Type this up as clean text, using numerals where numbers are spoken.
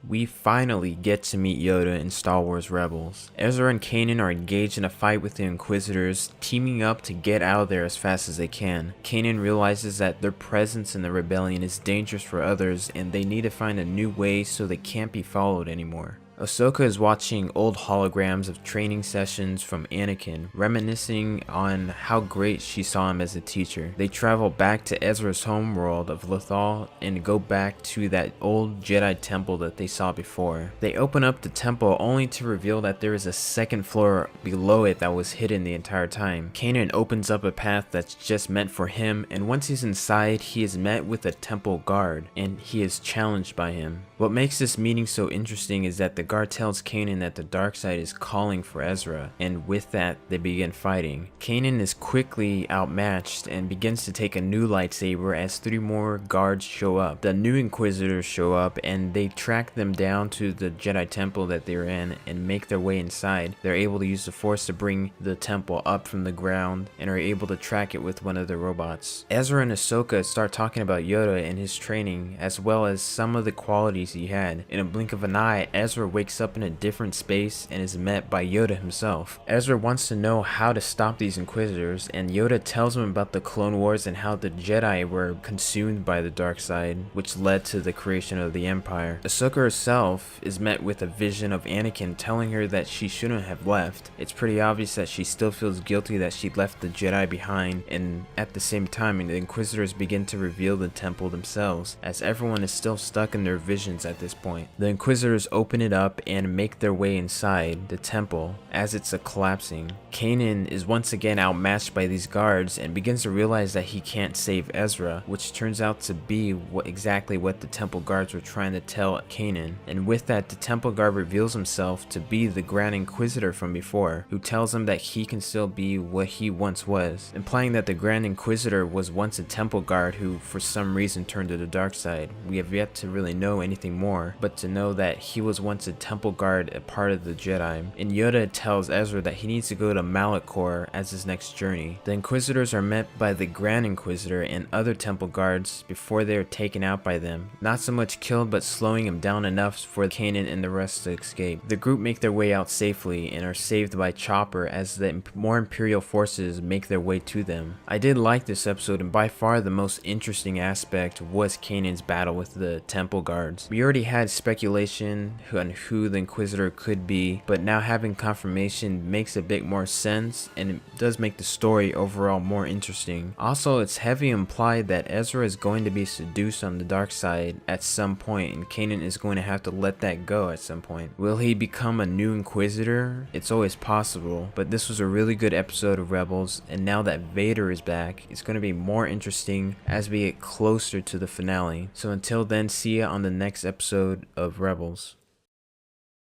We finally get to meet Yoda in Star Wars Rebels. Ezra and Kanan are engaged in a fight with the Inquisitors, teaming up to get out of there as fast as they can. Kanan realizes that their presence in the rebellion is dangerous for others and they need to find a new way so they can't be followed anymore. Ahsoka is watching old holograms of training sessions from Anakin, reminiscing on how great she saw him as a teacher. They travel back to Ezra's homeworld of Lothal and go back to that old Jedi temple that they saw before. They open up the temple only to reveal that there is a second floor below it that was hidden the entire time. Kanan opens up a path that's just meant for him, and once he's inside, he is met with a temple guard, and he is challenged by him. What makes this meeting so interesting is that the guard tells Kanan that the dark side is calling for Ezra, and with that, they begin fighting. Kanan is quickly outmatched and begins to take a new lightsaber as 3 more guards show up. The new Inquisitors show up and they track them down to the Jedi temple that they're in and make their way inside. They're able to use the Force to bring the temple up from the ground and are able to track it with one of the robots. Ezra and Ahsoka start talking about Yoda and his training, as well as some of the qualities he had. In a blink of an eye, Ezra wakes up in a different space and is met by Yoda himself. Ezra wants to know how to stop these Inquisitors, and Yoda tells him about the Clone Wars and how the Jedi were consumed by the dark side, which led to the creation of the Empire. Ahsoka herself is met with a vision of Anakin telling her that she shouldn't have left. It's pretty obvious that she still feels guilty that she left the Jedi behind, and at the same time, the Inquisitors begin to reveal the temple themselves, as everyone is still stuck in their visions at this point. The Inquisitors open it up and make their way inside the temple as it's collapsing. Kanan is once again outmatched by these guards and begins to realize that he can't save Ezra, which turns out to be exactly what the temple guards were trying to tell Kanan. And with that, the temple guard reveals himself to be the Grand Inquisitor from before, who tells him that he can still be what he once was, implying that the Grand Inquisitor was once a temple guard who for some reason turned to the dark side. We have yet to really know anything more, but to know that he was once a temple guard, a part of the Jedi. And Yoda tells Ezra that he needs to go to Malachor as his next journey. The Inquisitors are met by the Grand Inquisitor and other temple guards before they are taken out by them. Not so much killed, but slowing him down enough for Kanan and the rest to escape. The group make their way out safely and are saved by Chopper as the more Imperial forces make their way to them. I did like this episode, and by far the most interesting aspect was Kanan's battle with the temple guards. We already had speculation on who the Inquisitor could be, but now having confirmation makes a bit more sense, and it does make the story overall more interesting. Also, it's heavy implied that Ezra is going to be seduced on the dark side at some point, and Kanan is going to have to let that go at some point. Will he become a new Inquisitor? It's always possible, but this was a really good episode of Rebels, and now that Vader is back, it's going to be more interesting as we get closer to the finale. So until then, see ya on the next episode of Rebels.